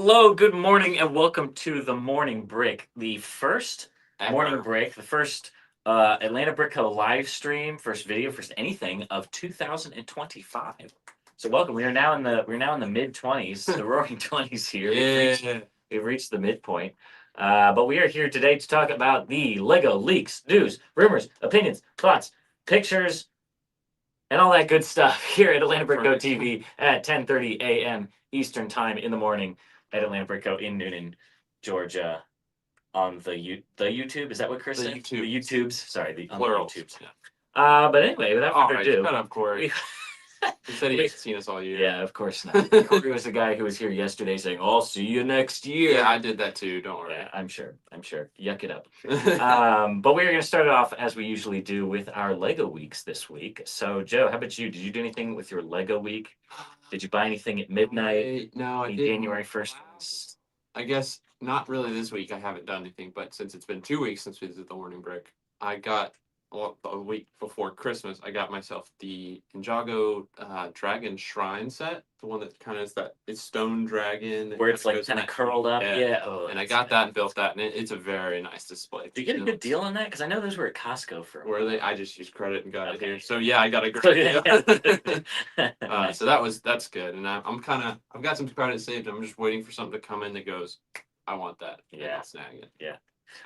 Hello, good morning, and welcome to the Morning Break, the first morning Ever. break, the first Atlanta Brick Co. live stream, first video, first anything of 2025. So welcome. We're now in the mid 20s, the Roaring 20s here. Yeah. We've reached the midpoint. But we are here today to talk about the Lego leaks, news, rumors, opinions, thoughts, pictures, and all that good stuff here at Atlanta Brick Co. TV at 10:30 a.m. Eastern Time in the morning at Atlanta Brick Co. in Noonan, Georgia, on the YouTube. Is that what Chris The said? YouTube. The YouTubes. Sorry, the Plural. YouTubes. Yeah. But anyway, without All further right, ado, shut up, Corey. we- He said he we- hasn't seen us all year. yeah, of course not. Corey was the guy who was here yesterday saying, "I'll see you next year." Yeah, I did that too. Don't worry. Yeah, I'm sure. Yuck it up. But we're going to start it off as we usually do with our Lego weeks this week. So, Joe, how about you? Did you do anything with your Lego week? Did you buy anything at midnight? No, I Any didn't. January 1st? I guess not really this week. I haven't done anything, but since it's been 2 weeks since we did the morning break, I got a week before Christmas. I got myself the Ninjago Dragon Shrine set, the one that kind of is that it's stone dragon Where it's like goes in kind of that curled up? Yeah. Yeah. Oh, And I that's got nice. that and built that, and it's a very nice display. Did you get a good deal on that? Because I know those were at Costco for a Where while. they? I just used credit and got it Okay. here. So yeah, I got a So, great deal. Nice. So that's good, and I've got some credit saved. I'm just waiting for something to come in that goes, I want that. And Yeah. I'll snag it. Yeah.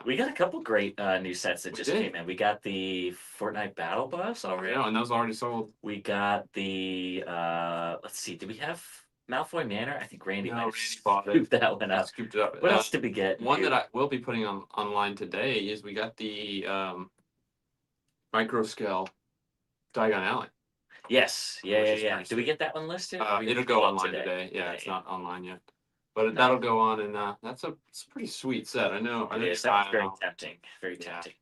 We got a couple great new sets that We just did. came in. We got the Fortnite Battle Bus already. Yeah, and those already sold. We got the let's see, did we have Malfoy Manor? I think Randy No, might have Randy bought it. scooped that one up. Scooped it up. What else did we get? One that I will be putting online today is we got the micro scale Diagon Alley. Yes, yeah, Which yeah, is yeah. pretty Did we sweet. get that one listed? It'll go online today. Yeah, it's not online yet, but that'll go on, and it's a pretty sweet set. I know. It is. That's very tempting. Very tempting.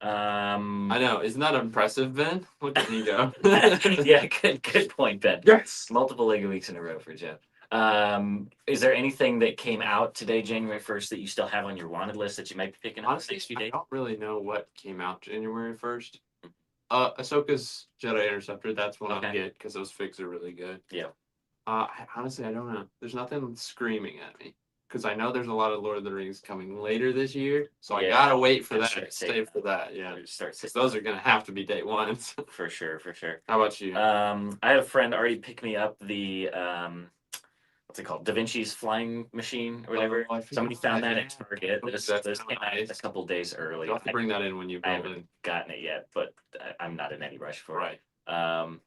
I know. Isn't that impressive, Ben? Look at me go. Yeah, good point, Ben. Yes. Multiple Lego weeks in a row for Jeff. Is there anything that came out today, January 1st, that you still have on your wanted list that you might be picking up in the next few I days? don't really know what came out January 1st. Ahsoka's Jedi Interceptor. That's one I'll get because those figs are really good. Yeah. Honestly, I don't know. There's nothing screaming at me because I know there's a lot of Lord of the Rings coming later this year, so I gotta wait for that. Save for that. Yeah. Because those are gonna have to be day ones. For sure. How about you? I had a friend already pick me up the what's it called? Da Vinci's flying machine or whatever. Somebody found that at Target. Those came out a couple days early. You'll have to bring that in when you I build haven't it. gotten it yet, but I'm not in any rush for Right. it.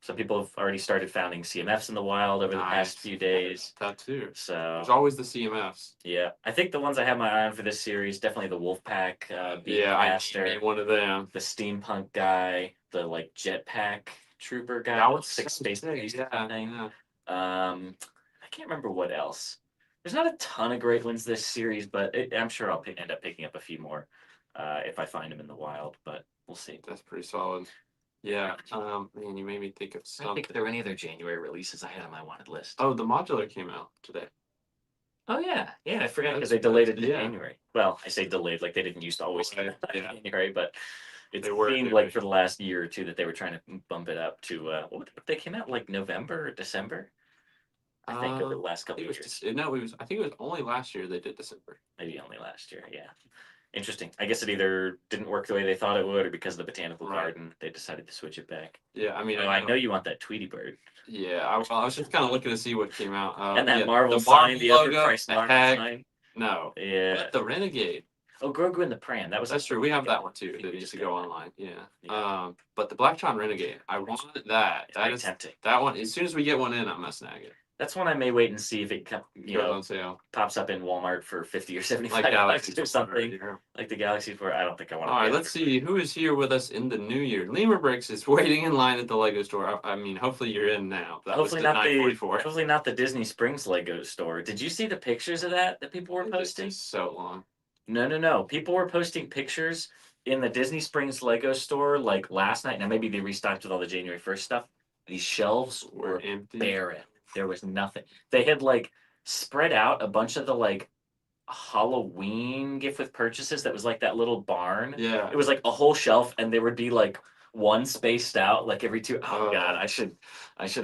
Some people have already started finding CMFs in the wild over the past few days. That too. So there's always the CMFs. Yeah, I think the ones I have my eye on for this series definitely the Wolfpack, I need one of them. the steampunk guy, the like jetpack trooper guy, That was six space thing. yeah. I can't remember what else. There's not a ton of great ones this series, but I'm sure I'll end up picking up a few more if I find them in the wild. But we'll see. That's pretty solid. Yeah. Man, you made me think of I something. don't think there were any other January releases I had on my wanted list. Oh, the modular came out today. Oh yeah, I forgot because they delayed it in yeah. January. Well, I say delayed, like they didn't used to always Right, in yeah. January, but it They were seemed doing like it. for the last year or two that they were trying to bump it up to what they came out like November or December. I think over the last couple of years. I think it was only last year they did December. Maybe only last year, yeah. Interesting. I guess it either didn't work the way they thought it would, or because of the botanical garden, they decided to switch it back. Yeah, I mean, I know you want that Tweety bird. Yeah, I was just kind of looking to see what came out. And that Marvel sign, the logo, overpriced Marvel sign. No. Yeah. But the Renegade. Oh, Grogu and the Pran. That's true. We have that one too. That needs to go online. Yeah. But the Blacktron Renegade, I want that. That is tempting. That one. As soon as we get one in, I'm gonna snag it. That's one I may wait and see if it on sale. Pops up in Walmart for 50 or 75 like or something. Like the Galaxy 4. I don't think I want to. All right, let's see who is here with us in the new year. Lemur Bricks is waiting in line at the Lego store. I mean, hopefully you're in now. Hopefully not the Disney Springs Lego store. Did you see the pictures of that people were posting? So long. No. People were posting pictures in the Disney Springs Lego store like last night. Now maybe they restocked with all the January 1st stuff. These shelves were empty. Barren. There was nothing. They had like spread out a bunch of the like Halloween gift with purchases that was like that little barn. Yeah. It was like a whole shelf, and there would be like one spaced out like every two. Oh God, I should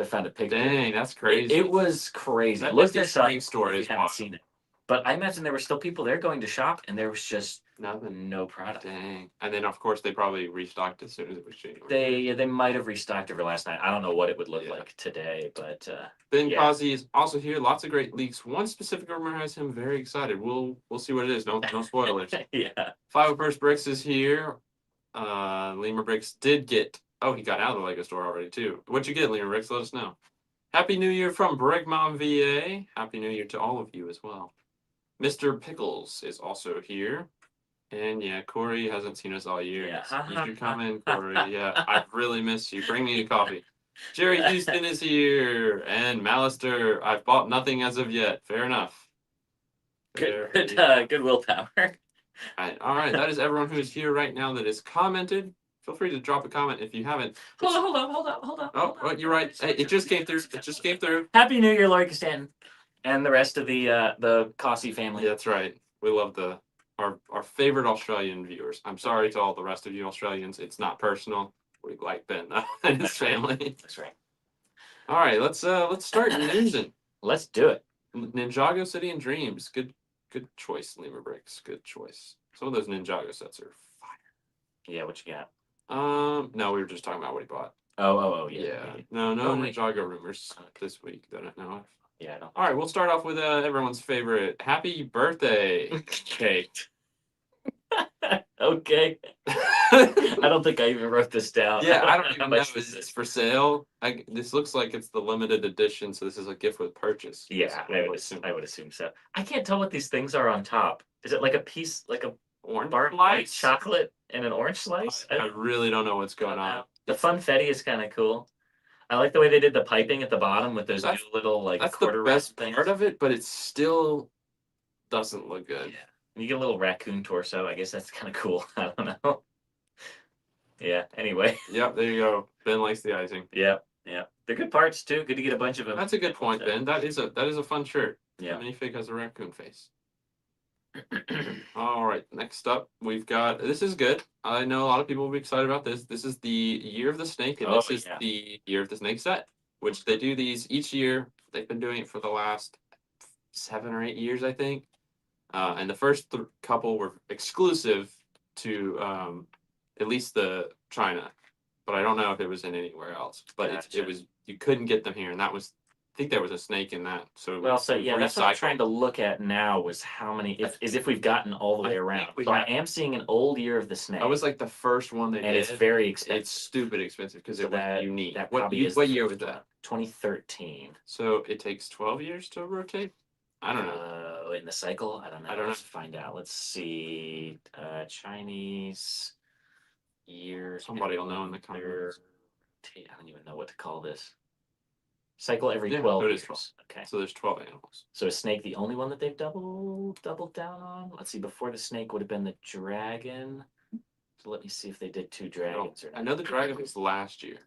have found a picture. Dang, that's crazy. It was crazy. That Look this up. store If is you haven't seen it. But I imagine there were still people there going to shop, and there was just Nothing. no product. Dang. And then of course they probably restocked as soon as it was January. They might have restocked over last night. I don't know what it would look Yeah. like today, but Ben yeah. Causey is also here. Lots of great leaks. One specific rumor has him very excited. We'll see what it is. No spoilers. Yeah. 501st Bricks is here. Lemur Bricks did get. Oh, he got out of the Lego store already too. What'd you get, Lemur Bricks? Let us know. Happy New Year from Bregmont, VA. Happy New Year to all of you as well. Mr. Pickles is also here. And yeah, Corey hasn't seen us all year. Yeah. You should come in, Corey. Yeah, I've really missed you. Bring me a coffee. Jerry Houston is here. And Malister, I've bought nothing as of yet. Fair enough. Good willpower. All right. That is everyone who is here right now that is commented. Feel free to drop a comment if you haven't. Hold on. Oh, you're right. Hey, it just came through. Happy New Year, Lori Stanton, and the rest of the Cossey family. Yeah, that's right. We love our favorite Australian viewers. I'm sorry to all the rest of you Australians. It's not personal. We like Ben and his family. That's right. All right, let's start newsing. Let's do it. Ninjago City and Dreams. Good choice, Lemur Bricks. Good choice. Some of those Ninjago sets are fire. Yeah, what you got? No, we were just talking about what he bought. Oh, yeah. No Oh, Ninjago rumors this week that I know of. Yeah, I don't. All right, we'll start off with everyone's favorite happy birthday cake. Okay. I don't think I even wrote this down. Yeah, I don't how even know. much Is this this is. for sale? This looks like it's the limited edition, so this is a gift with purchase. Yeah, I would assume so. I can't tell what these things are on top. Is it like a piece, like a Orange bar of white chocolate and an orange slice? I really don't know what's going on. The funfetti is kind of cool. I like the way they did the piping at the bottom with those That's- new little like That's quarter the best things. part of it, but it still doesn't look good. Yeah. You get a little raccoon torso. I guess that's kind of cool. I don't know. Yeah. Anyway. Yep, there you go. Ben likes the icing. Yeah. They're good parts too. Good to get a bunch of them. That's a good point, Ben. That is a fun shirt. Yeah. Minifig has a raccoon face. All right, next up we've got. This is good. I know a lot of people will be excited about this. This is the Year of the Snake, and this is the Year of the Snake set, which they do these each year. They've been doing it for the last 7 or 8 years, I think. And the first couple were exclusive to at least the China, but I don't know if it was in anywhere else. But Gotcha. it was, you couldn't get them here, and that was, I think there was a snake in that. So Well, so yeah, that's what I'm recycled. trying to look at now was how many, if we've gotten all the way I think around. we So I have. am seeing an old Year of the Snake. That was like the first one they and did. it's very expensive. It's stupid expensive because So it was unique. That What probably is what the year first was one. that? 2013. So it takes 12 years to rotate? I don't know. In the cycle, I don't know. I don't know. Let's find out. Let's see. Chinese year. Somebody will know in the comments. I don't even know what to call this. Cycle every Yeah, 12 so it years. is 12. Okay. So there's 12 animals. So is snake the only one that they've doubled down on? Let's see. Before the snake would have been the dragon. So let me see if they did 2 dragons or not. I know the dragon was last year.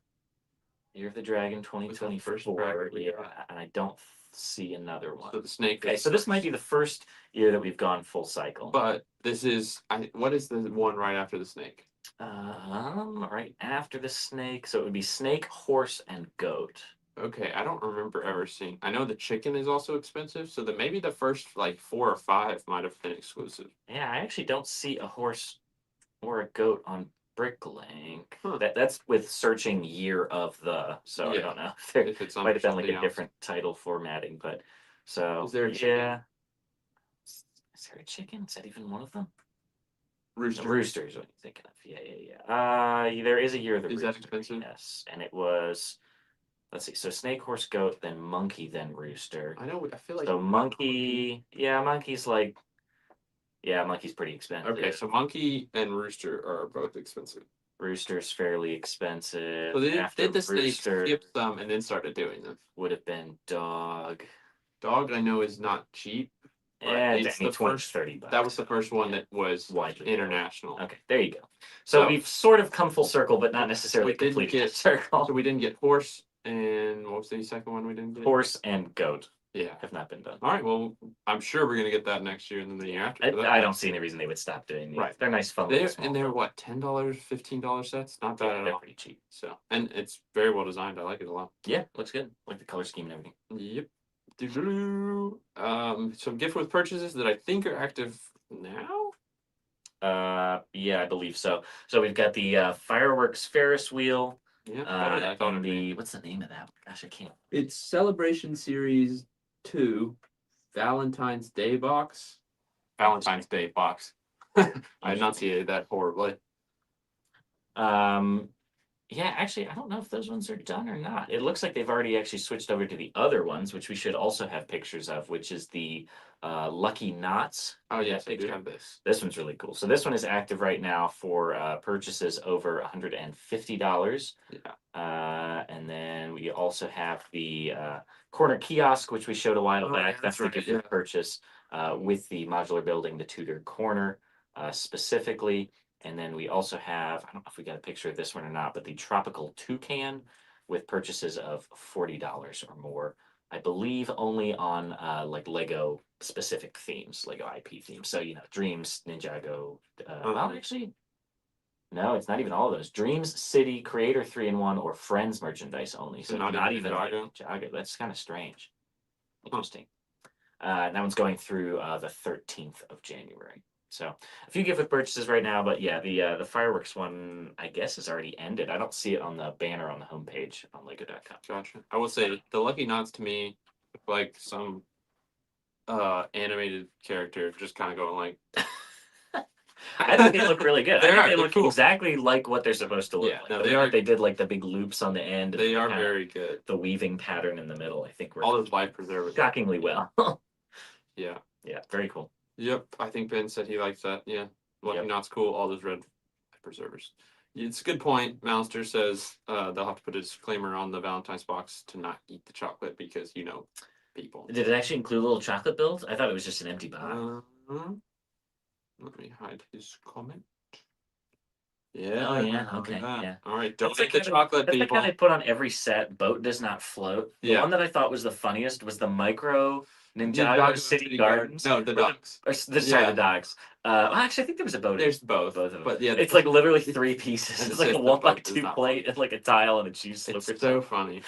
Year of the Dragon Was that the 2024. first dragon we Yeah, got? and I don't see another one. So the snake. Okay, is so this might first. be the first year that we've gone full cycle. But this is. What is the one right after the snake? Right after the snake, so it would be snake, horse, and goat. Okay, I don't remember ever seeing. I know the chicken is also expensive, so that maybe the first like 4 or 5 might have been exclusive. Yeah, I actually don't see a horse or a goat on Bricklink. Huh. That's with searching year of the. So I Yeah, don't know. There If it's might have been like something a else. different title formatting, but so Is there a chicken? yeah. Is there a chicken? Is that even one of them? Rooster. Rooster is what you're thinking of. Yeah. There is a year of the Is that rooster, expensive? yes, and it was. Let's see. So snake, horse, goat, then monkey, then rooster. I know. I feel like. So monkey, yeah, monkey's like, yeah, monkey's pretty expensive. Okay, so monkey and rooster are both expensive. Rooster's fairly expensive. So they After did the snake, rooster skip some, and then started doing them. would have been dog. Dog, I know, is not cheap. But Yeah, it's the 20, first. 30 bucks. That was the first one that was Widely international. Okay, there you go. So So- we've sort of come full circle, but not necessarily We didn't completed get- the circle. So we didn't get horse, and what was the second one we didn't get? Horse and goat Yeah. have not been done. All right. Well, I'm sure we're gonna get that next year and then the year after. for that. I don't see any reason they would stop doing these. Right. They're nice, fun. They're little small they're ones. what, $10, $15 sets? Not bad Yeah, at they're all. pretty cheap. So, and it's very well designed. I like it a lot. Yeah, looks good. Like the color scheme and everything. Yep. Some gift with purchases that I think are active now. Yeah, I believe so. So we've got the fireworks Ferris wheel. Yeah, I thought And it'd be- what's the name of that? Gosh, I can't. It's Celebration Series 2 Valentine's Day box. Valentine's Day box. I enunciated that horribly. Yeah, actually, I don't know if those ones are done or not. It looks like they've already actually switched over to the other ones, which we should also have pictures of, which is the Lucky Knots. Oh, yes, I do picture. have this. This one's really cool. So this one is active right now for purchases over $150. Yeah. And then we also have the corner kiosk, which we showed a while back. Yeah, That's the right, gift yeah. purchase with the modular building, the Tudor corner specifically. And then we also have, I don't know if we got a picture of this one or not, but the tropical toucan with purchases of $40 or more. I believe only on like Lego specific themes, Lego IP themes. So, Dreams, Ninjago. Well, actually, no, it's not even all of those. Dreams, City, Creator 3-in-1, or Friends merchandise only. So, not even Ninjago? Ninjago. That's kind of strange. Interesting. That one's going through the 13th of January. So a few gift with purchases right now, but yeah, the fireworks one I guess is already ended. I don't see it on the banner on the homepage on Lego.com. Gotcha. I will say the Lucky Knots to me look like some animated character just kind of going like. I think they look really good. They I think are, they they're look cool. exactly like what they're supposed to look Yeah, like. no, The they way are- that they did like the big loops on the end. They and are kinda very good. the weaving pattern in the middle. I think All we're those life preservers. shockingly well. Yeah. Yeah, very cool. Yep. I think Ben said he likes that. Yeah. Lucky Yep. Knots cool. All those red life preservers. It's a good point. Mouster says they'll have to put a disclaimer on the Valentine's box to not eat the chocolate because people. Did it actually include little chocolate builds? I thought it was just an empty box. Let me hide his comment. Yeah. Oh yeah, look at okay, that. yeah. All right. Don't That's the eat the kind of- chocolate, That's the people. kind they put on every set. Boat does not float. The Yeah. one that I thought was the funniest was the micro Ninjago Ninjago City Gardens. No, the Or ducks. sorry, Yeah. the dogs. Well, actually, I think there was a boat. There's both. Both of them. But yeah, It's like literally 3 pieces. And It's it like a says the 1 by boat does 2 not plate and like a tile and a cheese slipper. It's so funny.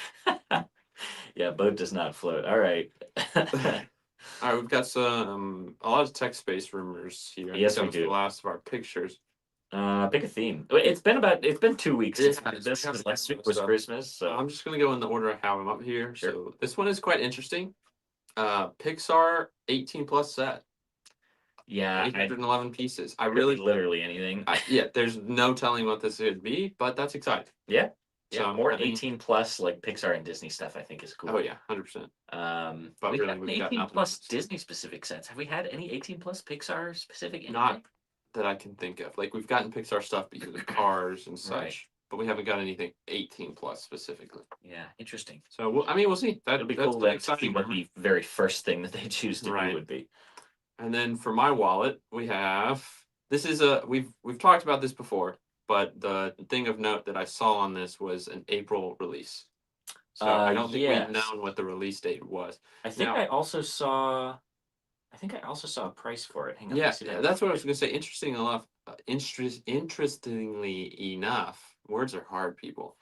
Yeah, boat does not float. All right. All right, we've got some a lot of tech space rumors here. I think Yes, that we was do. The last of our pictures. Pick a theme. It's been 2 weeks Yeah, since it's- this we have was some last week other was stuff. Christmas. So I'm just gonna go in the order I have them up here. Sure. So this one is quite interesting. Pixar 18 plus set, yeah, 811 pieces. I could really, be literally anything. there's no telling what this would be, but that's exciting. Yeah. So Yeah, more I mean- 18 plus like Pixar and Disney stuff I think is cool. Oh yeah, 100%. But we really, got we've an got 18 nothing plus else. Disney specific sets. Have we had any 18 plus Pixar specific anything? Not that I can think of. Like we've gotten Pixar stuff because of cars and such, Right. but we haven't got anything 18 plus specifically. Yeah, interesting. So we'll see. It'll be That's cool an to see exciting what one. the very first thing that they choose to Right. do would be. And then for my wallet, we have this is we've talked about this before, but the thing of note that I saw on this was an April release. So I don't think yes. we've known what the release date was. I think Now- I also saw a price for it. Hang on. let me Yeah, see if I can that's what I find was going to say. Interestingly enough, words are hard, people.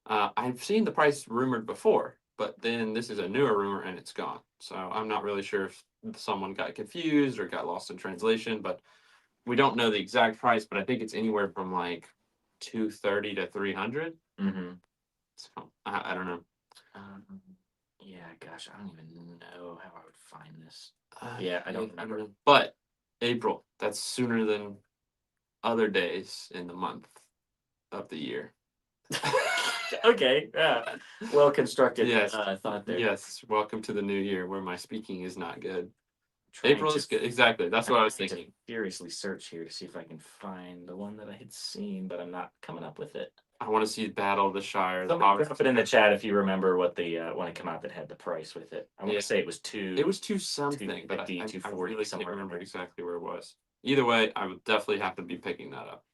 I've seen the price rumored before, but then this is a newer rumor and it's gone. So I'm not really sure if someone got confused or got lost in translation, but we don't know the exact price, but I think it's anywhere from like 230 to 300. it. Mhm. So I don't know. Yeah, gosh, I don't even know how I would find this. Yeah, I don't remember. know. But April, that's sooner than other days in the month of the year. Okay, yeah. Well constructed Yes. thought there. Yes, welcome to the new year where my speaking is not good. Trying April to- is good. Exactly. That's what I was trying to thinking. Furiously search here to see if I can find the one that I had seen, but I'm not coming up with it. I want to see Battle of the Shire. The Somebody Hobbits. drop it in the chat if you remember what the when it came out that had the price with it. I want Yeah. to say it was two. It was 2-something, but I 250, really 240, can't somewhere remember around exactly where it was. Either way, I would definitely have to be picking that up.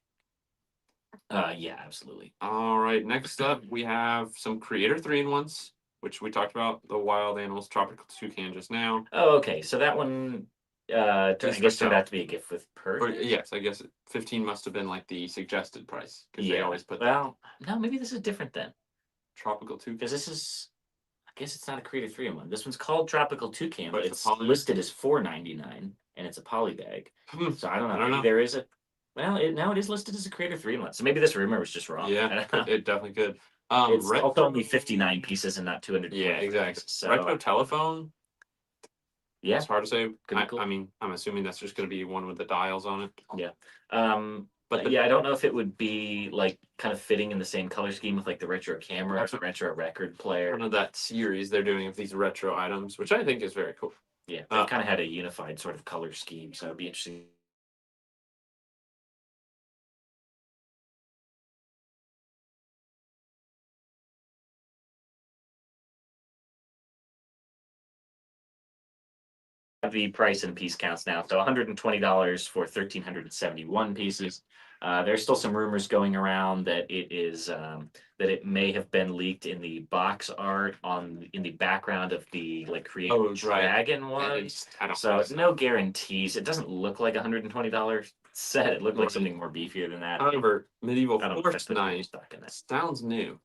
Yeah, absolutely. All right, next up we have some Creator 3-in-1s, which we talked about the Wild Animals Tropical Toucan just now. Oh, okay. So that one, I Just guess for turned sale. out to be a gift with Or, purchase. yes, I guess 15 must have been like the suggested price because they always put Well, no, maybe this is different then, Tropical Toucan. because this is. guess it's not a Creator 3-in-1. This one's called Tropical Toucan, But but it's a it's poly? listed as $4.99, and it's a poly bag. So I don't know. I don't Maybe know. there is a. Well, now it is listed as a Creator 3-in-1. So maybe this rumor was just wrong. I Yeah, don't know. it definitely could. It's Retro. also only 59 pieces and not 200. Yeah, exactly. So Retro telephone. yeah, It's hard to say. could be cool. I mean, I'm assuming that's just going to be one with the dials on it. Yeah. But Yeah, I don't know if it would be like kind of fitting in the same color scheme with like the retro camera or That's the what- retro record One player. of that series they're doing of these retro items, which I think is very cool. Yeah, they've kind of had a unified sort of color scheme, so it'd be interesting. The price and piece counts now. So $120 for 1,371 pieces. There's still some rumors going around that it is that it may have been leaked in the box art in the background of the like creative Oh, right. dragon And one. I don't So think no guarantees. It doesn't look like $120 set. It looked like Right. something more beefier than that. However, Medieval I don't Force trust the Knight stock in that. sounds new.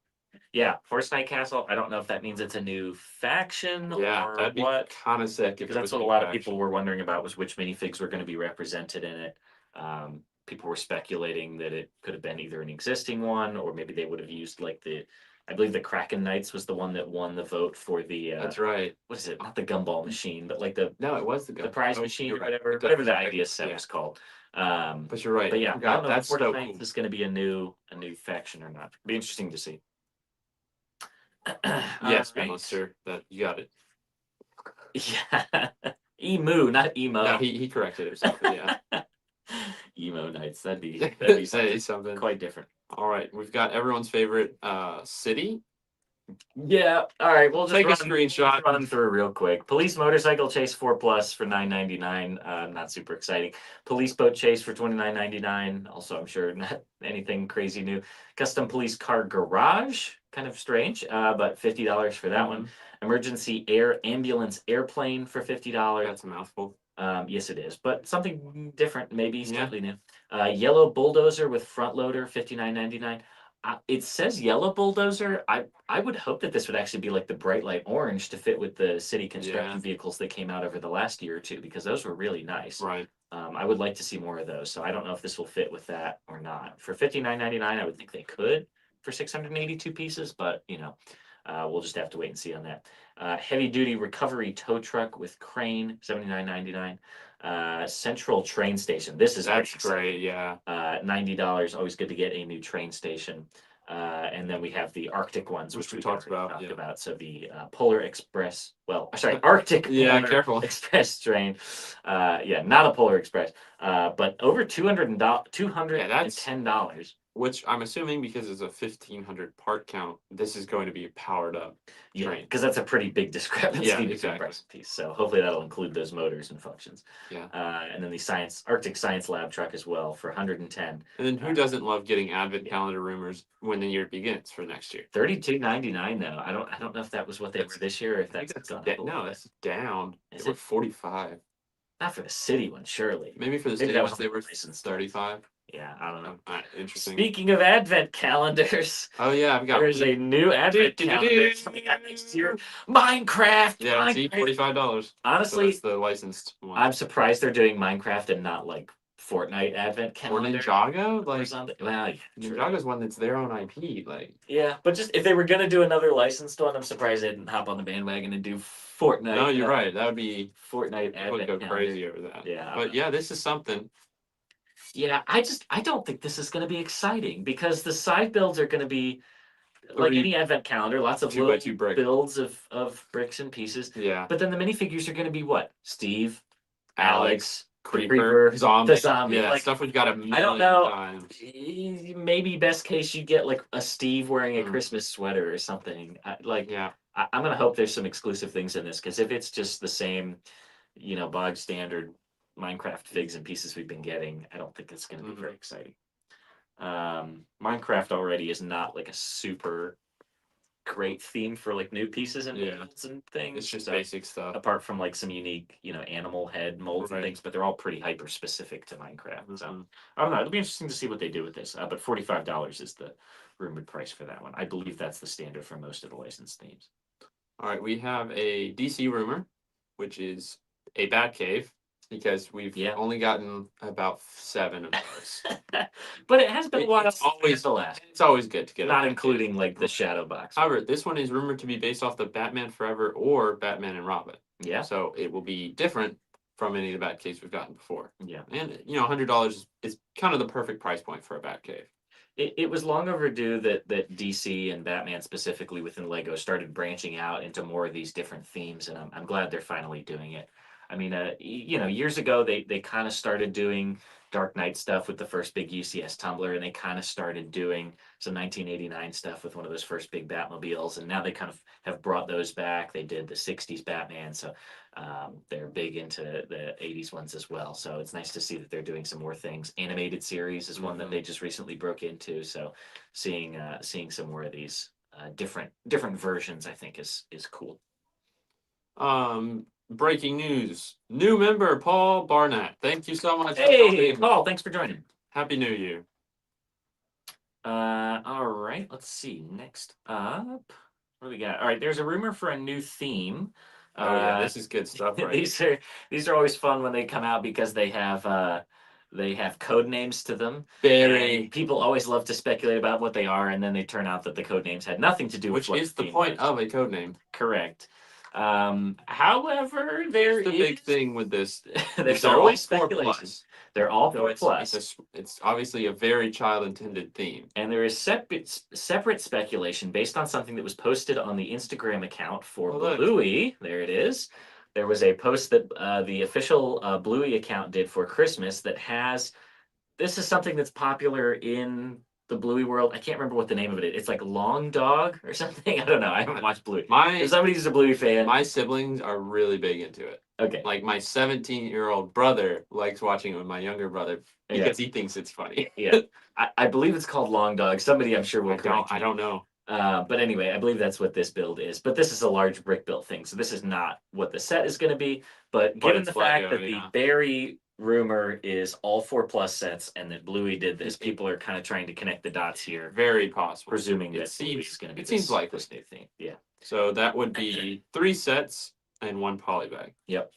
Yeah, Force Knight Castle. I don't know if that means it's a new faction Yeah, or that'd be what. kind of sick if Because it that's was what a new lot of faction. people were wondering about was which minifigs were going to be represented in it. People were speculating that it could have been either an existing one or maybe they would have used like I believe the Kraken Knights was the one that won the vote for the That's right. what is it? Not the gumball machine, but like No, it was the the prize oh, machine you're or right. whatever, It whatever the definitely- idea set yeah. was called. But you're right. But yeah, I don't know if that's so Fortnite cool. is going to be a new faction or not. Be interesting to see. Yes, All right. Monster. That you got it. Yeah. Emu, not emo. No, he corrected himself. Yeah. Emo nights. That'd be Say something. quite different. All right, we've got everyone's favorite city. Yeah. All right. We'll just Take a run, screenshot. run them through real quick. Police motorcycle chase 4+ for $9.99. Not super exciting. Police boat chase for $29.99. Also, I'm sure not anything crazy new. Custom police car garage. Kind of strange, but $50 for that one. Emergency air ambulance airplane for $50. That's a mouthful. Yes, it is, but something different, maybe Yeah. slightly new. Yellow bulldozer with front loader, $59.99. It says yellow bulldozer. I would hope that this would actually be like the bright light orange to fit with the city construction Yeah. vehicles that came out over the last year or two because those were really nice. Right. I would like to see more of those, so I don't know if this will fit with that or not. For $59.99, I would think they could for 682 pieces, but we'll just have to wait and see on that. Heavy duty recovery tow truck with crane, $79.99. Central train station. This is That's exciting. great. Yeah. $90. Always good to get a new train station. And then we have the Arctic ones, which we talked already about, talked yeah. about. So the Polar Express. Well, sorry, Arctic Yeah, Polar careful. Express train. Yeah, not a Polar Express. But over $210. Which I'm assuming because it's a 1,500 part count, this is going to be a powered up Yeah, train. because that's a pretty big discrepancy Yeah, between exactly. price and piece. So hopefully that'll include those motors and functions. Yeah. And then the Arctic Science Lab truck as well for 110. And then who doesn't love getting advent calendar rumors when the year begins for next year? $32.99 though. I don't know if that was what they were this year or if I think that's that's gone up a little no, bit. that's down. Is They were it? 45. Not for the city one, surely. Maybe for the Maybe city that ones was they were licensed. 35. Yeah, I don't know. Interesting. Speaking of advent calendars, Oh yeah, I've got there's a new advent calendar coming out next year. Minecraft. Yeah, see, Minecraft. $45. So Honestly, that's the licensed one. I'm surprised they're doing Minecraft and not like Fortnite advent Or calendar. Ninjago, or like something. Well, yeah, true. Ninjaga's one that's their own IP. Like, Yeah, but just if they were gonna do another licensed one, I'm surprised they didn't hop on the bandwagon and do Fortnite. no, you're right. That would be Fortnite I would advent go calendar. crazy over that. Yeah, But yeah, this is something. yeah. I don't think this is gonna be exciting because the side builds are gonna be like Three- any advent calendar, lots of 2 by little 2 brick. builds of bricks and pieces. Yeah. But then the minifigures are gonna be what? Steve, Alex, Creeper, zombie, the zombie. Yeah, Like, stuff we've got a I don't million know. times. Maybe best case you get like a Steve wearing a Mm. Christmas sweater or something. Yeah. I'm gonna hope there's some exclusive things in this because if it's just the same, bog standard Minecraft figs and pieces we've been getting, I don't think it's gonna be very exciting. Minecraft already is not like a super great theme for like new pieces and Yeah. molds and things. It's just So, basic stuff. apart from like some unique, animal head molds Right. and things, but they're all pretty hyper specific to Minecraft. So Mhm. I don't know. It'll be interesting to see what they do with this. But $45 is the rumored price for that one. I believe that's the standard for most of the licensed themes. All right, we have a DC rumor, which is a Batcave, because we've Yeah. only gotten about 7 of those. But it has been a while It's always the last, It's always good to get a not Batcave. including like the shadow box. However, this one is rumored to be based off the Batman Forever or Batman and Robin. Yeah. So it will be different from any of the Batcaves we've gotten before. Yeah. And $100 is kind of the perfect price point for a Batcave. It was long overdue that DC and Batman specifically within Lego started branching out into more of these different themes, and I'm glad they're finally doing it. I mean, years ago they kind of started doing Dark Knight stuff with the first big UCS tumbler, and they kind of started doing some 1989 stuff with one of those first big Batmobiles, and now they kind of have brought those back. They did the 60s Batman, so they're big into the 80s ones as well. So it's nice to see that they're doing some more things. Animated series is one that they just recently broke into. So seeing some more of these different versions, I think is cool. Breaking news: new member Paul Barnett. Thank you so much. Hey, Paul, thanks for joining. Happy New Year. All right, let's see. Next up, what do we got? All right, there's a rumor for a new theme. Oh yeah, this is good stuff, right? these are always fun when they come out because they have code names to them. Very. And people always love to speculate about what they are, and then they turn out that the code names had nothing to do with Which what is the theme point was. of a code name. Correct. However, there Here's the big thing with this. There's They're always all 4+. speculation. They're all So 4 plus. it's obviously a very child-intended theme. And there is separate speculation based on something that was posted on the Instagram account for Bluey. There it is. There was a post that the official Bluey account did for Christmas that has. This is something that's popular in the Bluey world. I can't remember what the name of it is. It's like Long Dog or something. I don't know. I haven't watched Bluey. If somebody's a Bluey fan, my siblings are really big into it. Okay. Like my 17-year-old brother likes watching it with my younger brother because he thinks it's funny. Yeah. I believe it's called Long Dog. Somebody I'm sure will correct me. I don't know. But anyway, I believe that's what this build is. But this is a large brick built thing, so this is not what the set is going to be. But given the fact that the Barry rumor is all 4 plus sets and that Bluey did this, people are kind of trying to connect the dots here. Very possible. Presuming that Bluey is going to be it seems like this new thing. Yeah. So that would be 3 sets and 1 polybag. Yep.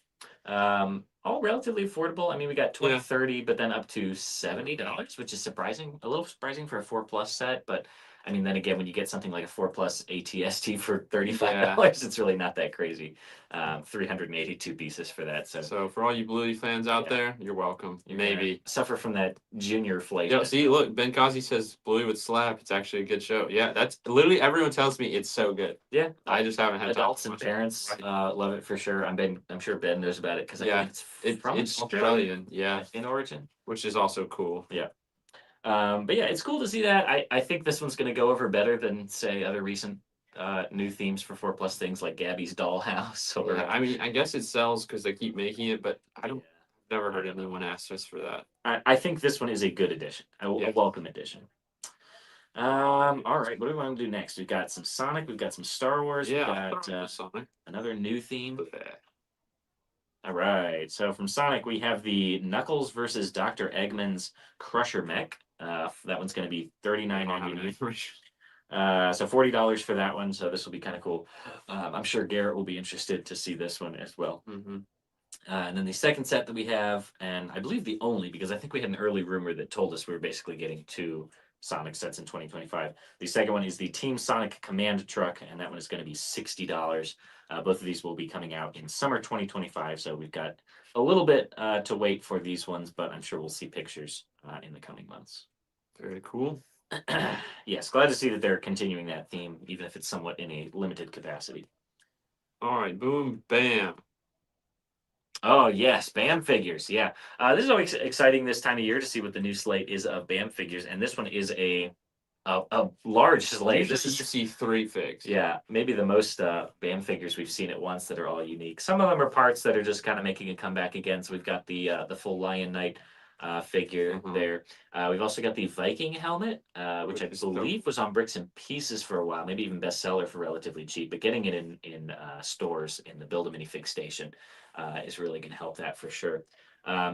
All relatively affordable. I mean, we got 20, 30, but then up to $70, which is surprising. A little surprising for a 4 plus set, but I mean, then again, when you get something like a 4 plus ATST for $35, it's really not that crazy. 382 pieces for that. So for all you Bluey fans out there, you're welcome. You maybe suffer from that junior flake. Yeah, see, look, Ben Kazi says Bluey would slap. It's actually a good show. Yeah, that's literally everyone tells me it's so good. Yeah, I just haven't had adults and parents love it for sure. I'm sure Ben knows about it because it's from Australian. Yeah, in origin, which is also cool. Yeah. But yeah, it's cool to see that. I think this one's going to go over better than say other recent new themes for 4 plus things like Gabby's Dollhouse. Or I mean, I guess it sells because they keep making it, but I don't. Never heard anyone ask us for that. I think this one is a good addition. A welcome addition. All right, what do we want to do next? We've got some Sonic. We've got some Star Wars. Yeah, we've got Sonic. Another new theme. All right, so from Sonic we have the Knuckles versus Dr. Eggman's Crusher Mech. That one's going to be $39.99. So $40 for that one. So this will be kind of cool. I'm sure Garrett will be interested to see this one as well. Mm-hmm. And then the second set that we have, and I believe the only, because I think we had an early rumor that told us we were basically getting 2 Sonic sets in 2025. The second one is the Team Sonic Command Truck, and that one is going to be $60. Both of these will be coming out in summer 2025, so we've got a little bit to wait for these ones, but I'm sure we'll see pictures in the coming months. Very cool. Yes, glad to see that they're continuing that theme, even if it's somewhat in a limited capacity. All right, boom, bam. Oh yes, BAM figures. Yeah, this is always exciting this time of year to see what the new slate is of BAM figures, and this one is a large slate. This is to see 3 figs. Yeah, maybe the most BAM figures we've seen at once that are all unique. Some of them are parts that are just kind of making a comeback again. So we've got the full Lion Knight figure there. We've also got the Viking helmet, which I believe was on Bricks and Pieces for a while, maybe even bestseller for relatively cheap. But getting it in stores in the Build-A-Minifig station is really going to help that for sure.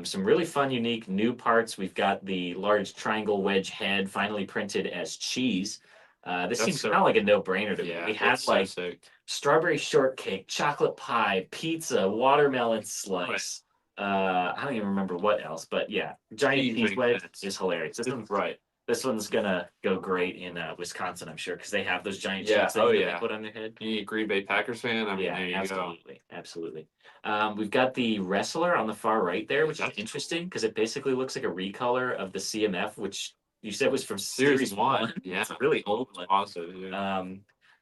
Some really fun, unique new parts. We've got the large triangle wedge head finally printed as cheese. This That's seems so kind of like a no-brainer to me. Yeah, We had it's so like sick. strawberry shortcake, chocolate pie, pizza, watermelon slice. I don't even remember what else, but yeah, giant Cheese cheese wedge ring is hilarious. Right. This one's gonna go great in Wisconsin, I'm sure, because they have those giant Yeah. cheese Oh things that they yeah. put on their head. You a Green Bay Packers fan? I mean, Yeah, there you go. absolutely, absolutely. We've got the wrestler on the far right there, which is That's interesting because it basically looks like a recolor of the CMF, which you said was from Series Series one. One. Yeah. It's a really old one. Awesome. Yeah.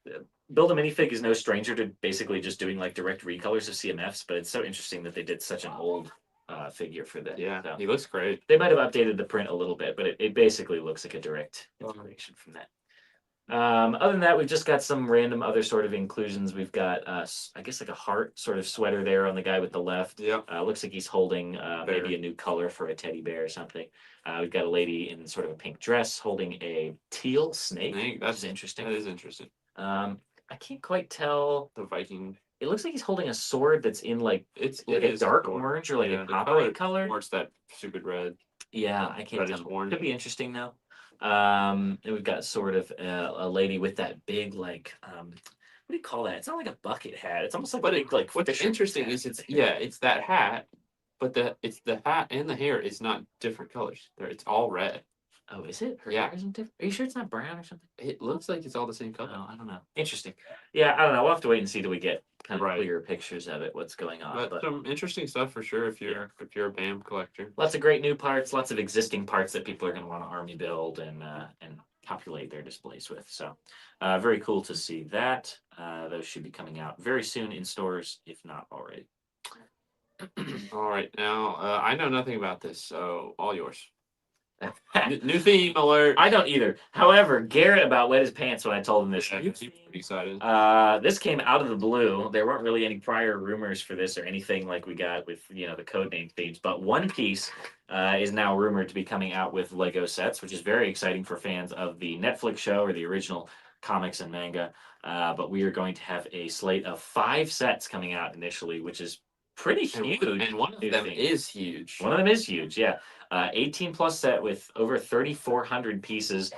Uh, Build a minifig is no stranger to basically just doing like direct recolors of CMFs, but it's so interesting that they did such an old figure for that. Yeah. So He looks great. they might have updated the print a little bit, but it basically looks like a direct inspiration from that. Other than that, we've just got some random other sort of inclusions. We've got, I guess, like a heart sort of sweater there on the guy with the left. Yep. Looks like he's holding Bear. maybe a new color for a teddy bear or something. We've got a lady in sort of a pink dress holding a teal snake, which is interesting. That is interesting. I can't quite tell. The Viking. It looks like he's holding a sword that's in like It a is dark cool. orange or like Yeah, a the coppery color. Towards that stupid red. Yeah, I can't Reddish tell. orange. Could be interesting though. And we've got sort of a lady with that big like what do you call that? It's not like a bucket hat. It's almost like a big like. What's fisherman's interesting hat is with it's the hair. it's that hat, but it's the hat and the hair is not different colors. It's all red. Oh, is it? Her Yeah. hair isn't different. Are you sure it's not brown or something? It looks like it's all the same color. Oh, I don't know. Interesting. Yeah, I don't know. We'll have to wait and see till we get kind of Right. clearer pictures of it. What's going on? But some interesting stuff for sure if you're a BAM collector. Lots of great new parts, lots of existing parts that people are going to want to army build and populate their displays with. So very cool to see that. Those should be coming out very soon in stores, if not already. All right, now I know nothing about this, so all yours. New theme alert. I don't either. However, Garrett about wet his pants when I told him this. Yeah, he's pretty excited. This came out of the blue. There weren't really any prior rumors for this or anything like we got with the codename themes. But One Piece is now rumored to be coming out with Lego sets, which is very exciting for fans of the Netflix show or the original comics and manga. But we are going to have a slate of 5 sets coming out initially, which is pretty huge. And one of them is huge. One of them is huge, yeah. 18 plus set with over 3,400 pieces.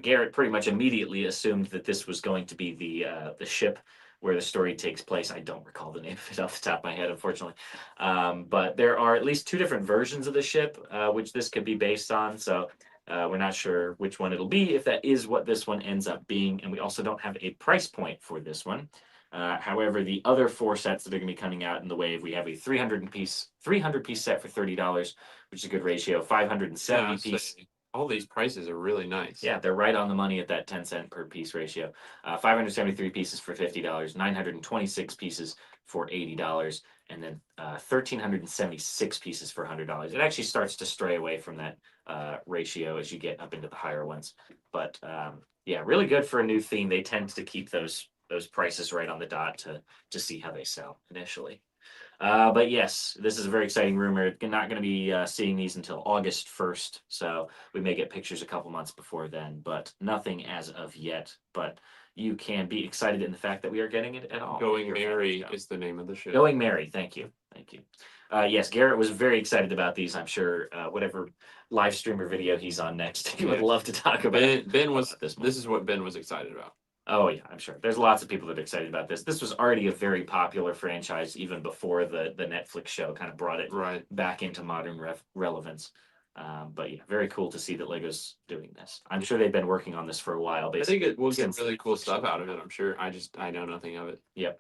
Garrett pretty much immediately assumed that this was going to be the ship where the story takes place. I don't recall the name of it off the top of my head, unfortunately. But there are at least 2 different versions of the ship, which this could be based on. So we're not sure which one it'll be, if that is what this one ends up being. And we also don't have a price point for this one. However, the other 4 sets that are going to be coming out in the wave, we have a 300 piece set for $30, which is a good ratio. 570 piece. All these prices are really nice. Yeah, they're right on the money at that 10-cent per piece ratio. 573 pieces for $50, 926 pieces for $80, and then 1,376 pieces for $100. It actually starts to stray away from that ratio as you get up into the higher ones. But yeah, really good for a new theme. They tend to keep those prices right on the dot to see how they sell initially. But yes, this is a very exciting rumor. We're not going to be seeing these until August 1st, so we may get pictures a couple months before then, but nothing as of yet. But you can be excited in the fact that we are getting it at all. Going Merry is the name of the show. Going Merry, thank you. Yes, Garrett was very excited about these. I'm sure whatever live stream or video he's on next, he would love to talk about. Ben was this is what Ben was excited about. Oh yeah, I'm sure. There's lots of people that are excited about this. This was already a very popular franchise even before the Netflix show kind of brought it back into modern relevance. But yeah, very cool to see that Lego's doing this. I'm sure they've been working on this for a while. I think we'll get really cool stuff out of it. I'm sure. I know nothing of it. Yep.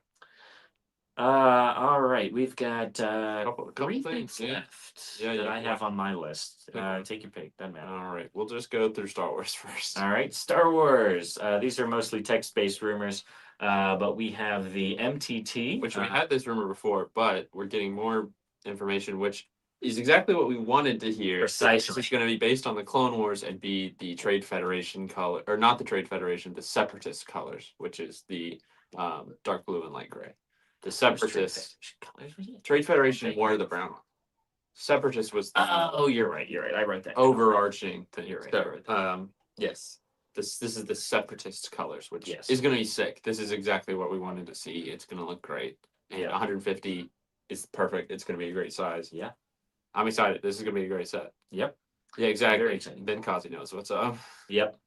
All right, we've got couple 3 things things left that I have on my list. Take your pick, doesn't matter. All right, we'll just go through Star Wars first. All right, Star Wars. These are mostly text-based rumors, but we have the MTT, which we had this rumor before, but we're getting more information, which is exactly what we wanted to hear. Precisely. It's going to be based on the Clone Wars and be the Trade Federation color, or not the Trade Federation, the Separatist colors, which is the dark blue and light gray. The Separatists. Trade Federation wore the brown one. Separatist was oh, you're right. I wrote that overarching thing. You're right. Yes. This is the Separatist colors, which Yes. is going to be sick. This is exactly what we wanted to see. It's going to look great. And 150 is perfect. It's going to be a great size. Yeah. I'm excited. This is going to be a great set. Yep. Yeah, exactly. Very exciting. Ben Kazi knows what's up. Yep.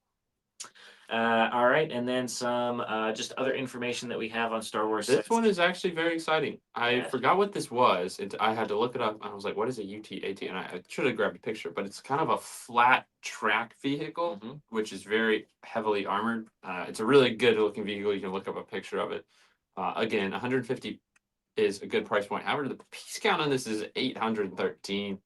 All right, and then some just other information that we have on Star Wars This sets. one is actually very exciting. I Yeah. forgot what this was. I had to look it up. I was like, what is a UT-AT? And I should have grabbed a picture, but it's kind of a flat track vehicle, Mhm. which is very heavily armored. It's a really good looking vehicle. You can look up a picture of it. Again, 150 is a good price point. However, the piece count on this is 813.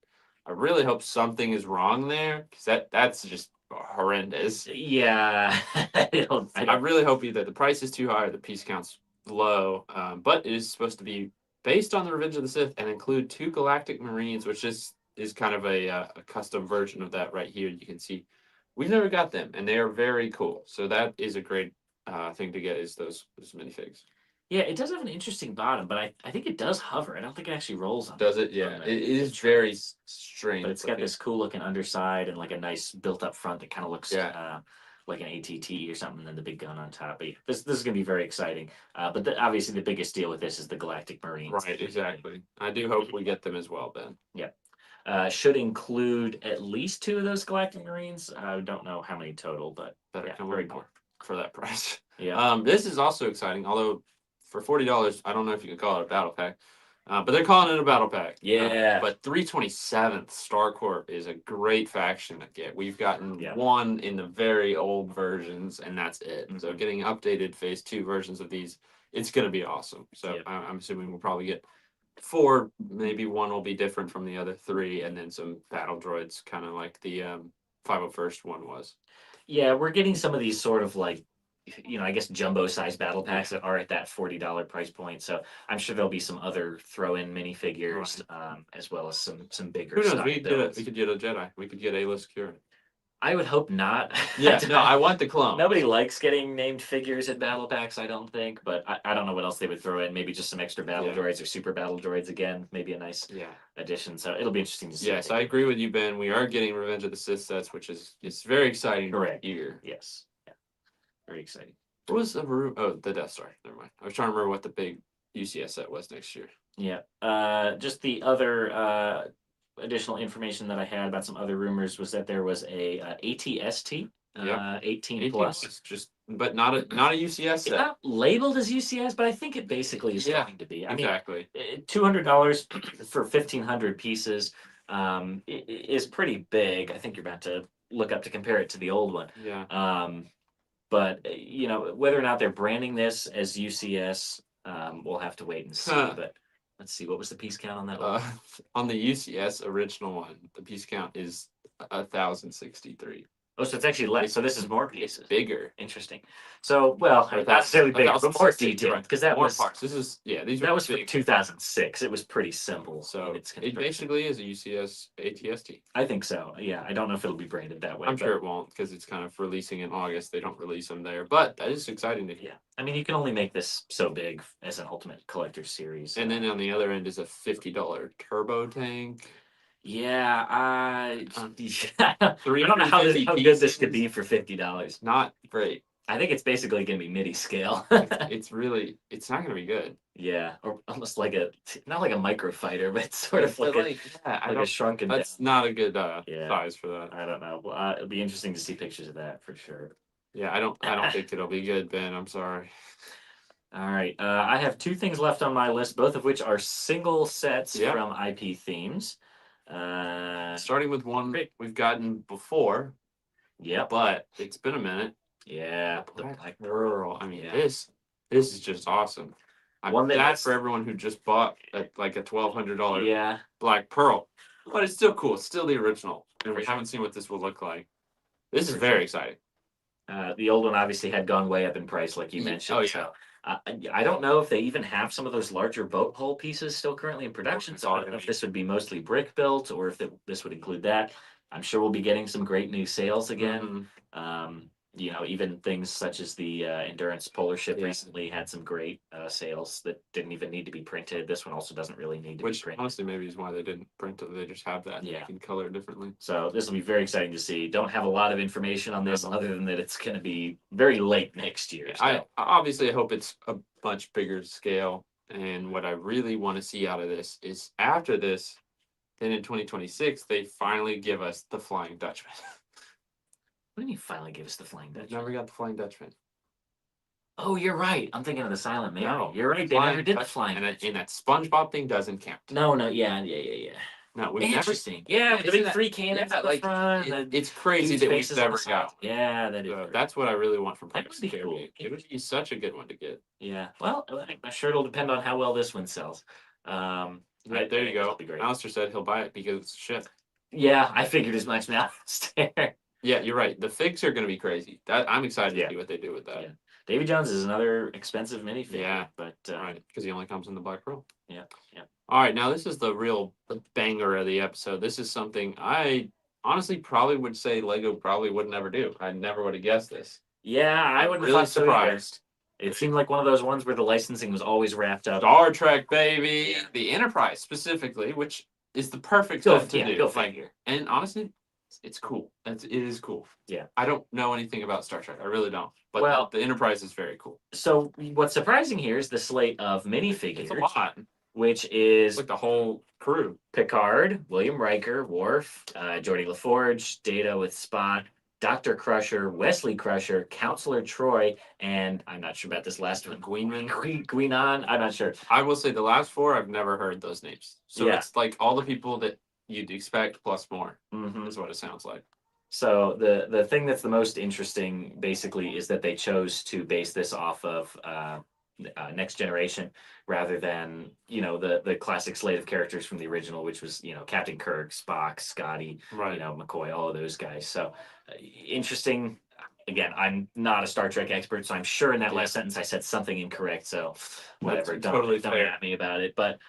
I really hope something is wrong there because that's just horrendous. Yeah, I really hope either the price is too high or the piece count's low. But it is supposed to be based on the Revenge of the Sith and include 2 Galactic Marines, which is kind of a custom version of that right here. You can see we've never got them, and they are very cool. So that is a great thing to get is those minifigs. Yeah, it does have an interesting bottom, but I think it does hover. I don't think it actually rolls on. Does it? Yeah, on it the is very trays. strange. But it's got this cool looking underside and like a nice built up front that kind of looks Yeah. like an ATT or something, and then the big gun on top. But yeah, this is gonna be very exciting. But obviously the biggest deal with this is the Galactic Marines. Right, exactly. I do hope we get them as well, Ben. Yeah. Should include at least 2 of those Galactic Marines. I don't know how many total, but Better yeah, come very with cool. more for that price. Yeah. This is also exciting, although for $40, I don't know if you can call it a battle pack, but they're calling it a battle pack. Yeah. But 327th Star Corp is a great faction to get. We've gotten Yeah. one in the very old versions, and that's it. So Mhm. getting updated Phase 2 versions of these, it's going to be awesome. So Yep. I'm assuming we'll probably get 4, maybe one will be different from the other 3, and then some battle droids, kind of like the 501st one was. Yeah, we're getting some of these sort of like, I guess jumbo size battle packs that are at that $40 price point. So I'm sure there'll be some other throw in minifigures, as well as some bigger Who knows? stock builds. We could get a Jedi. We could get A-list Kira. I would hope not. Yeah, no, I want the clone. Nobody likes getting named figures at battle packs, I don't think, but I don't know what else they would throw in. Maybe just some extra battle Yeah. droids or super battle droids again. Maybe a nice Yeah. addition. So it'll be interesting to see. Yes, I agree with you, Ben. We are getting Revenge of the Sith sets, which is it's very exciting. Correct. Here. Yes. Yeah. Very exciting. What was the the Death Star? Never mind. I was trying to remember what the big UCS set was next year. Yeah. Just the other additional information that I had about some other rumors was that there was a ATST, Yep. 18 plus. Just but not a UCS It's set. not labeled as UCS, but I think it basically is Yeah, going to be. exactly. $200 for 1,500 pieces is pretty big. I think you're about to look up to compare it to the old one. Yeah. But whether or not they're branding this as UCS, we'll have to wait and see. But let's see, what was the piece count on that one? On the UCS original one, the piece count is 1,063. Oh, so it's actually less. So this is more pieces. Bigger. Interesting. So, well, not necessarily bigger, but more detailed because that more was parts. This is these that were was for big. 2006. It was pretty simple. So in its it construction. basically is a UCS ATST. I think so. Yeah, I don't know if it'll be branded that way. I'm sure it won't because it's kind of releasing in August. They don't release them there, but that is exciting to hear. Yeah, I mean, you can only make this so big as an Ultimate Collector Series. And then on the other end is a $50 turbo tank. Yeah, I don't know how good this could be for $50. Not great. I think it's basically going to be MIDI scale. it's not going to be good. Yeah, or almost like not like a micro fighter, but it's sort of like a shrunken. That's not a good size for that. I don't know. Well, it'll be interesting to see pictures of that for sure. Yeah, I don't think it'll be good, Ben. I'm sorry. All right, I have 2 things left on my list, both of which are single sets from IP themes. Starting with one we've gotten before. Yeah, but it's been a minute. Yeah, the Black Pearl. I mean, this is just awesome. I'm glad for everyone who just bought like a $1,200 Black Pearl, but it's still cool. It's still the original, and we haven't seen what this will look like. This is very exciting. The old one obviously had gone way up in price, like you mentioned. Oh yeah. So, I don't know if they even have some of those larger boat hull pieces still currently in production. So I don't know if this would be mostly brick built or if this would include that. I'm sure we'll be getting some great new sales again. Even things such as the Endurance Polar Ship recently had some great sales that didn't even need to be printed. This one also doesn't really need to be printed. Honestly, maybe is why they didn't print it. They just have that. Yeah. They can color it differently. So this will be very exciting to see. Don't have a lot of information on this other than that it's going to be very late next year. So. I obviously hope it's a much bigger scale. And what I really want to see out of this is after this, then in 2026, they finally give us the Flying Dutchman. What do you mean finally gave us the Flying Dutchman? Never got the Flying Dutchman. Oh, you're right. I'm thinking of the Silent Mary. No, You're right. They never did the Flying and Dutchman. that SpongeBob thing doesn't count. No, yeah. No, we've never. Interesting. Yeah, the big three cannons Yeah, at the like front. it's crazy huge that we've faces on the never sides. got. Yeah, that is. So great. that's what I really want from That Pirates would of the be cool. Caribbean. It would be such a good one to get. Yeah. Well, I'm sure it'll depend on how well this one sells. Yeah, I there you think go. that'll be great. Alistair said he'll buy it because it's shit. Yeah, I figured as much now. Yeah, you're right. The figs are going to be crazy. That I'm excited to Yeah. see what they do with that. Yeah. Davy Jones is another expensive minifigure. Yeah, but right, because he only comes in the Black Pearl. Yeah. All right, now this is the real banger of the episode. This is something I honestly probably would say Lego probably would never do. I never would have guessed this. Yeah, I I'm wouldn't really have thought so either. surprised. It seemed like one of those ones where the licensing was always wrapped up. Star Trek, baby, the Enterprise specifically, which is the perfect set to do. Go figure. And honestly, it's cool. It is cool. Yeah. I don't know anything about Star Trek. I really don't. But Well, the Enterprise is very cool. So what's surprising here is the slate of minifigures. It's a lot. Which is like the whole crew. Picard, William Riker, Worf, Geordi LaForge, Data with Spock, Dr. Crusher, Wesley Crusher, Counselor Troy, and I'm not sure about this last one. Guinan, I'm not sure. I will say the last four, I've never heard those names. So it's like all the people that you'd expect plus more is what it sounds like. So the thing that's the most interesting basically is that they chose to base this off of Next Generation rather than the classic slate of characters from the original, which was Captain Kirk, Spock, Scotty, McCoy, all of those guys. So interesting. Again, I'm not a Star Trek expert, so I'm sure in that last sentence I said something incorrect. So whatever, don't at me about it. But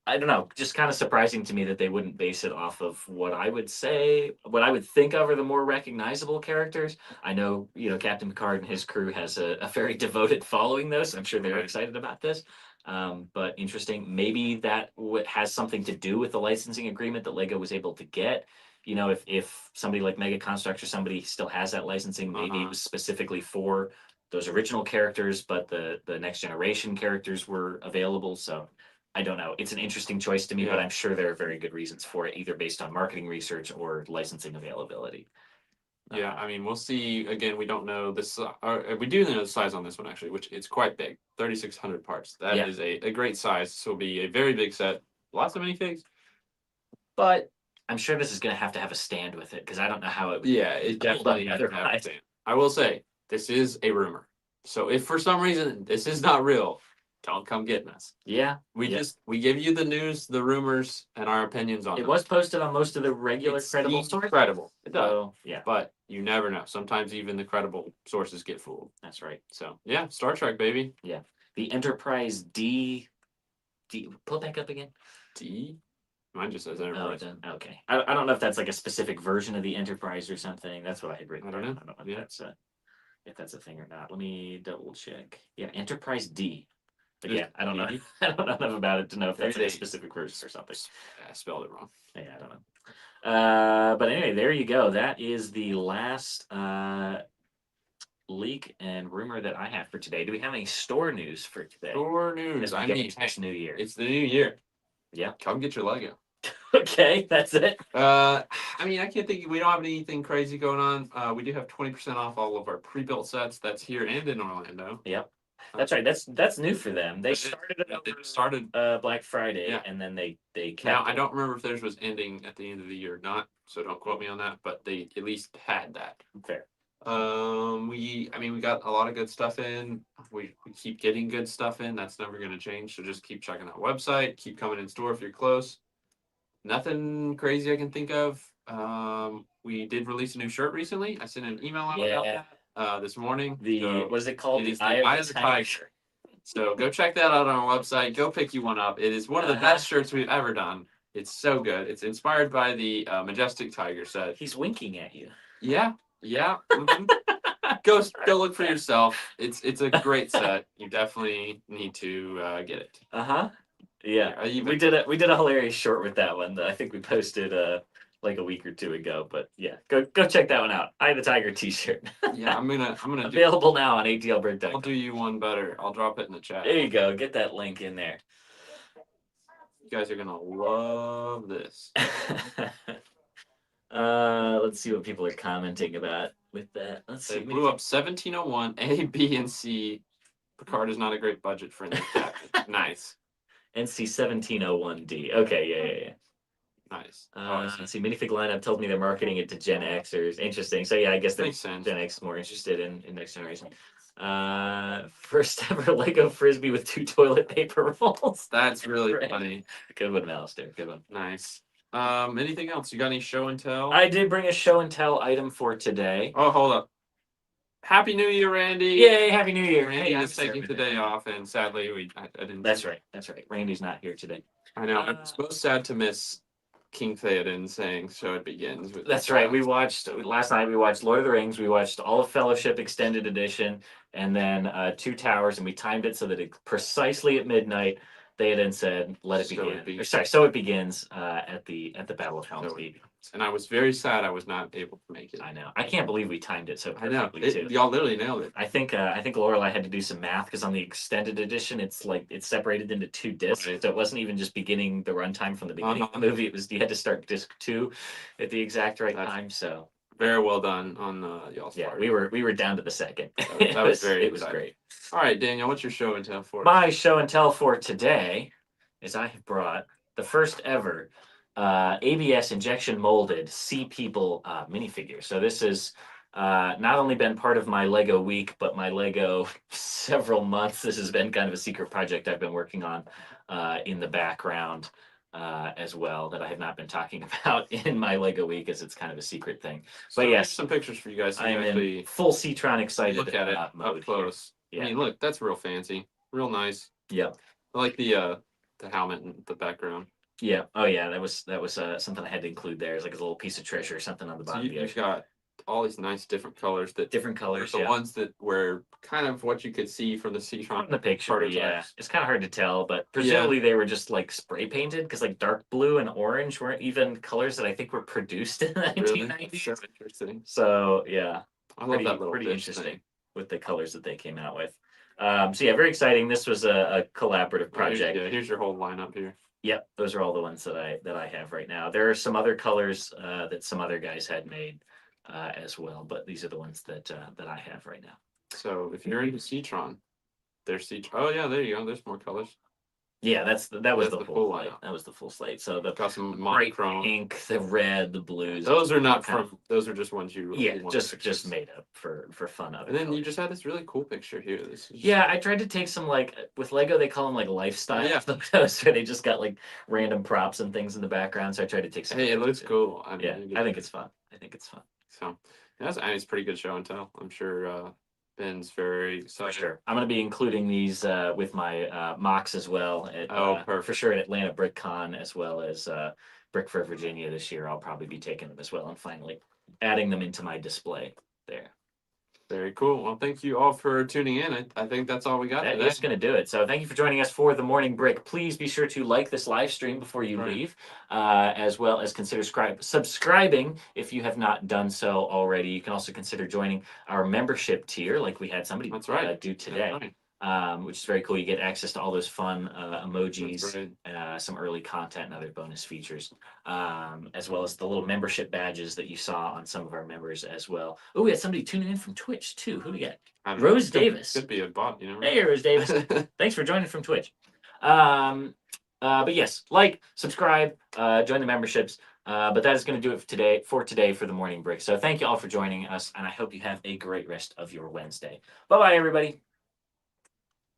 I don't know, just kind of surprising to me that they wouldn't base it off of what I would think of are the more recognizable characters. I know, Captain Picard and his crew has a very devoted following, though, so I'm sure they're excited about this. But interesting, maybe that has something to do with the licensing agreement that Lego was able to get. If somebody like Mega Constructs or somebody still has that licensing, maybe it was specifically for those original characters, but the Next Generation characters were available, so I don't know. It's an interesting choice to me, but I'm sure there are very good reasons for it, either based on marketing research or licensing availability. Yeah, I mean, we'll see. Again, we don't know this. We do know the size on this one, actually, which it's quite big. 3,600 parts. That is a great size. This will be a very big set. Lots of minifigs. But I'm sure this is going to have a stand with it, because I don't know how it would. Yeah, it definitely has to have a stand. I will say, this is a rumor. So if for some reason this is not real, don't come getting us. Yeah. We give you the news, the rumors, and our opinions on it. It was posted on most of the regular credible sources. Credible. It does. So, yeah. But you never know. Sometimes even the credible sources get fooled. That's right. So yeah, Star Trek, baby. Yeah. The Enterprise D. Pull it back up again. D? Mine just says Enterprise. Oh, okay. I don't know if that's like a specific version of the Enterprise or something. That's what I had written. I don't know. I don't know if that's a thing or not. Let me double check. Yeah, Enterprise D. But yeah, I don't know. I don't know enough about it to know if that's a specific version or something. I spelled it wrong. Yeah, I don't know. But anyway, there you go. That is the last leak and rumor that I have for today. Do we have any store news for today? Store news. I mean, it's New Year. It's the new year. Yeah. Come get your Lego. Okay, that's it. I mean, I can't think. We don't have anything crazy going on. We do have 20% off all of our pre-built sets. That's here and in Orlando. Yep. That's right. That's new for them. They started Black Friday, and then they kept. Now I don't remember if theirs was ending at the end of the year or not, so don't quote me on that. But they at least had that. Fair. We got a lot of good stuff in. We keep getting good stuff in. That's never going to change. So just keep checking out website. Keep coming in store if you're close. Nothing crazy I can think of. We did release a new shirt recently. I sent an email out about that this morning. What is it called? It is the Eye of the Tiger. So go check that out on our website. Go pick you one up. It is one of the best shirts we've ever done. It's so good. It's inspired by the Majestic Tiger set. He's winking at you. Yeah. Mm-hmm. Go look for yourself. It's a great set. You definitely need to get it. Yeah, we did a hilarious short with that one that I think we posted like a week or two ago. But yeah, go check that one out. Eye of the Tiger T-shirt. Yeah, I'm gonna available now on ATLBrick.com. I'll do you one better. I'll drop it in the chat. There you go. Get that link in there. You guys are gonna love this. Let's see what people are commenting about with that. Let's They see. blew up 1701 A, B, and C. Picard is not a great budget friendly captain. Nice. NC 1701D. Okay, yeah. Nice. Let's see. Minifig lineup tells me they're marketing it to Gen Xers. Interesting. So yeah, I guess Makes sense. Gen X more interested in next generation. First ever Lego Frisbee with 2 toilet paper rolls. That's really Right. funny. Good one, Alistair. Good one. Nice. Anything else? You got any show and tell? I did bring a show and tell item for today. Oh, hold up. Happy New Year, Randy. Yay, Happy New Year. Randy Hey, is taking today off, and sadly, I didn't. That's right. That's right. Randy's not here today. I know. It's most sad to miss King Theoden saying "So it begins." With That's right. We watched last night. We watched Lord of the Rings. We watched all of Fellowship Extended Edition, and then Two Towers. And we timed it so that precisely at midnight, Theoden said, "Let it So begin." it begins. Or, sorry, so it begins at the Battle of Helm's Deep. And I was very sad I was not able to make it. I know. I can't believe we timed it so I know. perfectly too. Y'all literally nailed it. I think Lorelai had to do some math because on the extended edition, it's like it's separated into 2 discs, Right. so it wasn't even just beginning the runtime from the beginning of the movie. It was you had to start disc 2 at the exact right time. So very well done on y'all's part. we were down to the second. That was very it was great. All right, Daniel, what's your show and tell for? My show and tell for today is I have brought the first ever ABS injection molded Sea People minifigure. So this has not only been part of my Lego week, but my Lego several months. This has been kind of a secret project I've been working on in the background as well that I have not been talking about in my Lego week as it's kind of a secret thing. So but yes, some pictures for you guys. So I'm in full Citron excited. Look at it up close. Yeah. I mean, look, that's real fancy, real nice. Yep. I like the helmet in the background. Yeah. Oh yeah. That was something I had to include there. It's like a little piece of treasure or something on the bottom. So you've got all these nice different colors the ones that were kind of what you could see from the Citron from the picture. Yeah, it's kind of hard to tell, but presumably they were just like spray painted because like dark blue and orange weren't even colors that I think were produced in the 1990s. So interesting. So yeah, I love that little pretty interesting with the colors that they came out with. So yeah, very exciting. This was a collaborative project. Here's your whole lineup here. Yep, those are all the ones that I have right now. There are some other colors that some other guys had made as well, but these are the ones that I have right now. So if you're into Citron, there's Citron. Oh yeah, there you go. There's more colors. Yeah, that was the full slate. That was the full slate. So the got some bright monochrome, pink, the red, the blues. Those are not from. Those are just ones you. Just made up for fun. And then you just had this really cool picture here. This is I tried to take some like with Lego they call them like lifestyle photos where they just got like random props and things in the background. So I tried to take some. Hey, it looks cool. I think it's fun. So it's a pretty good show and tell. I'm sure Ben's very excited. For sure. I'm going to be including these with my mocks as well. For sure at Atlanta Brick Con as well as Brick for Virginia this year. I'll probably be taking them as well and finally adding them into my display there. Very cool. Well, thank you all for tuning in. I think that's all we got today. That's going to do it. So thank you for joining us for the Morning Brick. Please be sure to like this live stream before you leave, as well as consider subscribing if you have not done so already. You can also consider joining our membership tier like we had somebody do today. Which is very cool. You get access to all those fun emojis, some early content, and other bonus features, as well as the little membership badges that you saw on some of our members as well. Oh, we had somebody tuning in from Twitch too. Who do we got? Rose Davis. Could be a bot, you know. Hey, Rose Davis. Thanks for joining from Twitch. But yes, subscribe, join the memberships. But that is going to do it for today for the Morning Brick. So thank you all for joining us, and I hope you have a great rest of your Wednesday. Bye-bye, everybody.